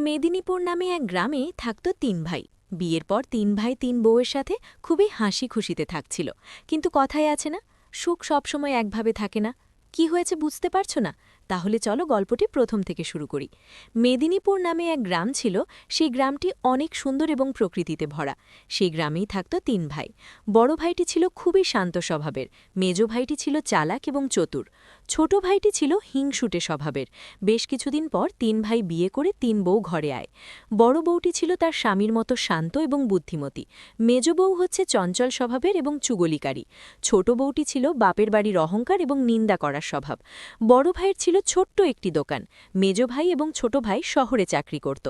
মেদিনীপুর নামে এক গ্রামে থাকত তিন ভাই। বিয়ের পর তিন ভাই তিন বউয়ের সাথে খুবই হাসি খুশিতে থাকছিল। কিন্তু কথায় আছে না, সুখ সবসময় একভাবে থাকে না। কি হয়েছে বুঝতে পারছ না? তাহলে চলো গল্পটি প্রথম থেকে শুরু করি। মেদিনীপুর নামে এক গ্রাম ছিল। সেই গ্রামটি অনেক সুন্দর এবং প্রকৃতিতে ভরা। সেই গ্রামেই থাকত তিন ভাই। বড় ভাইটি ছিল খুবই শান্ত স্বভাবের, মেজ ভাইটি ছিল চালাক এবং চতুর, ছোট ভাইটি ছিল হিংসুটে স্বভাবের। বেশ কিছুদিন পর তিন ভাই বিয়ে করে তিন বউ ঘরে আয়। বড় বউটি ছিল তার স্বামীর মতো শান্ত এবং বুদ্ধিমতী। মেজ বউ হচ্ছে চঞ্চল স্বভাবের এবং চুগলিকারী। ছোট বউটি ছিল বাপের বাড়ির অহংকার এবং নিন্দা করার স্বভাব। বড় ভাইয়ের ছিল ছোট্ট একটি দোকান। মেজ ভাই এবং ছোট ভাই শহরে চাকরি করত।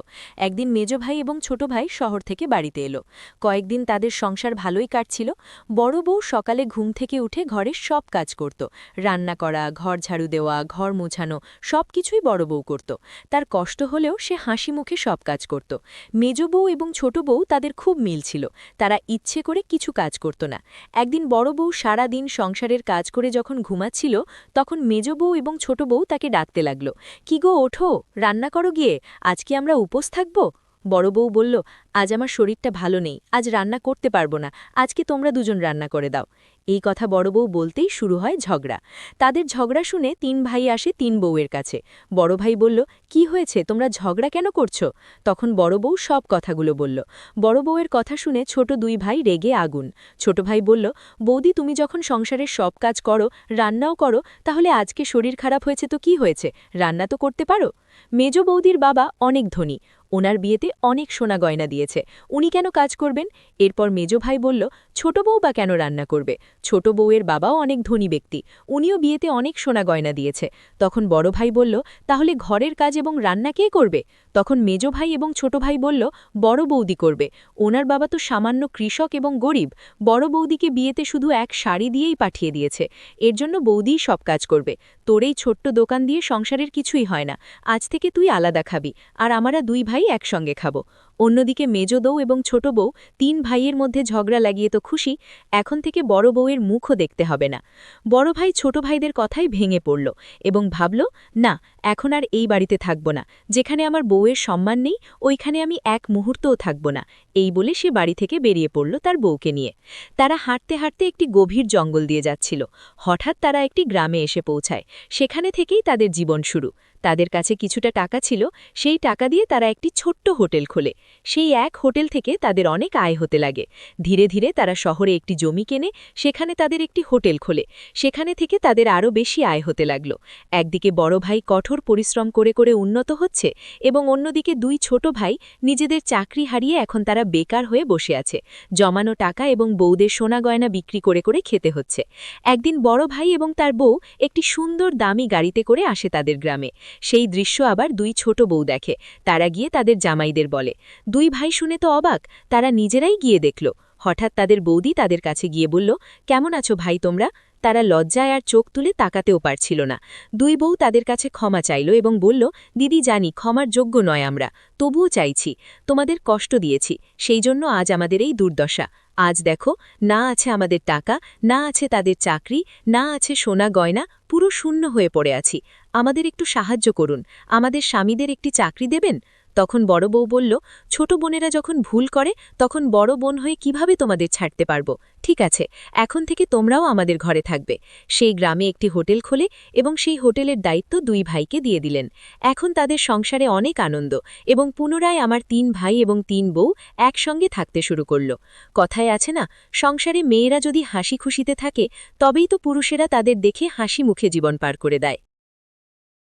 একদিন মেজ ভাই এবং ছোট ভাই শহর থেকে বাড়িতে এলো। কয়েকদিন তাদের সংসার ভালোই কাটছিল। বড় বউ সকালে ঘুম থেকে উঠে ঘরের সব কাজ করত। রান্না করা, ঘর ঝাড়ু দেওয়া, ঘর মোছানো, সব কিছুই বড় বউ করত। তার কষ্ট হলেও সে হাসি মুখে সব কাজ করত। মেজ বউ এবং ছোট বউ তাদের খুব মিল ছিল। তারা ইচ্ছে করে কিছু কাজ করত না। একদিন বড় বউ সারা দিন সংসারের কাজ করে যখন ঘুমাচ্ছিল, তখন মেজ বউ এবং ছোট বউ তাকে ডাকতে লাগল, কি গো ওঠো, রান্না করো গিয়ে, আজকে আমরা উপোস থাকব। বড় বউ বলল, আজ আমার শরীরটা ভালো নেই, আজ রান্না করতে পারবো না, আজকে তোমরা দুজন রান্না করে দাও। এই কথা বড় বউ বলতেই শুরু হয় ঝগড়া। তাদের ঝগড়া শুনে তিন ভাই আসে তিন বউয়ের কাছে। বড় ভাই বলল, কি হয়েছে, তোমরা ঝগড়া কেন করছো? তখন বড় বউ সব কথাগুলো বলল। বড় বউয়ের কথা শুনে ছোট দুই ভাই রেগে আগুন। ছোট ভাই বলল, বৌদি তুমি যখন সংসারের সব কাজ করো, রান্নাও করো, তাহলে আজকে শরীর খারাপ হয়েছে তো কি হয়েছে, রান্না তো করতে পারো। মেজ বৌদির বাবা অনেক ধনী, ওনার বিয়েতে অনেক সোনা গয়না দিয়েছে, উনি কেন কাজ করবেন? এরপর মেজ ভাই বলল, ছোট বউ বা কেন রান্না করবে? ছোট বউয়ের বাবাও অনেক ধনী ব্যক্তি, উনিও বিয়েতে অনেক সোনা গয়না দিয়েছে। তখন বড় ভাই বলল, তাহলে ঘরের কাজ এবং রান্না কে করবে? তখন মেজ ভাই এবং ছোট ভাই বলল, বড় বৌদি করবে, ওনার বাবা তো সামান্য কৃষক এবং গরিব, বড় বৌদিকে বিয়েতে শুধু এক শাড়ি দিয়েই পাঠিয়ে দিয়েছে, এর জন্য বৌদিই সব কাজ করবে। তোর এই ছোট্ট দোকান দিয়ে সংসারের কিছুই হয় না, আজ থেকে তুই আলাদা খাবি, আর আমরা দুই ভাই একসঙ্গে খাবো। অন্যদিকে মেজ বউ এবং ছোট বউ তিন ভাইয়ের মধ্যে ঝগড়া লাগিয়ে তো খুশি, এখন থেকে বড় বউয়ের মুখও দেখতে হবে না। বড় ভাই ছোট ভাইদের কথাই ভেঙে পড়ল এবং ভাবল, না, এখন আর এই বাড়িতে থাকব না, যেখানে আমার বউয়ের সম্মান নেই ওইখানে আমি এক মুহূর্তও থাকব না। এই বলে সে বাড়ি থেকে বেরিয়ে পড়ল তার বউকে নিয়ে। তারা হাঁটতে হাঁটতে একটি গভীর জঙ্গল দিয়ে যাচ্ছিল। হঠাৎ তারা একটি গ্রামে এসে পৌঁছায়। সেখানে থেকেই তাদের জীবন শুরু। তাদের কাছে কিছুটা টাকা ছিল, সেই টাকা দিয়ে তারা একটি ছোট্ট হোটেল খোলে। সেই এক হোটেল থেকে তাদের অনেক আয় হতে লাগে। ধীরে ধীরে তারা শহরে একটি জমি কেনে, সেখানে তাদের একটি হোটেল খোলে। সেখানে থেকে তাদের আরও বেশি আয় হতে লাগল। একদিকে বড় ভাই কঠোর পরিশ্রম করে করে উন্নত হচ্ছে এবং অন্যদিকে দুই ছোট ভাই নিজেদের চাকরি হারিয়ে এখন তারা বেকার হয়ে বসে আছে। জমানো টাকা এবং বউদের সোনা গয়না বিক্রি করে করে খেতে হচ্ছে। একদিন বড় ভাই এবং তার বউ একটি সুন্দর দামি গাড়িতে করে আসে তাদের গ্রামে। সেই দৃশ্য আবার দুই ছোট বউ দেখে। তারা গিয়ে তাদের জামাইদের বলে। দুই ভাই শুনে তো অবাক, তারা নিজেরাই গিয়ে দেখল। হঠাৎ তাদের বৌদি তাদের কাছে গিয়ে বলল, কেমন আছো ভাই তোমরা? তারা লজ্জায় আর চোখ তুলে তাকাতেও পারছিল না। দুই বউ তাদের কাছে ক্ষমা চাইল এবং বলল, দিদি জানি ক্ষমার যোগ্য নয় আমরা, তবুও চাইছি, তোমাদের কষ্ট দিয়েছি, সেই জন্য আজ আমাদের এই দুর্দশা। আজ দেখো, না আছে আমাদের টাকা, না আছে তাদের চাকরি, না আছে সোনা গয়না, পুরো শূন্য হয়ে পড়ে আছি। আমাদের একটু সাহায্য করুন, আমাদের স্বামীদের একটি চাকরি দেবেন। তখন বড় বউ বলল, ছোট বোনেরা যখন ভুল করে তখন বড় বোন হয়ে কিভাবে তোমাদের ছাড়তে পারবো? ঠিক আছে, এখন থেকে তোমরাও আমাদের ঘরে থাকবে। সেই গ্রামে একটি হোটেল খোলে এবং সেই হোটেলের দায়িত্ব দুই ভাইকে দিয়ে দিলেন। এখন তাদের সংসারে অনেক আনন্দ এবং পুনরায় আমার তিন ভাই এবং তিন বউ একসঙ্গে থাকতে শুরু করল। কথায় আছে না, সংসারে মেয়েরা যদি হাসি খুশিতে থাকে, তবেই তো পুরুষেরা তাদের দেখে হাসি মুখে জীবন পার করে দেয়।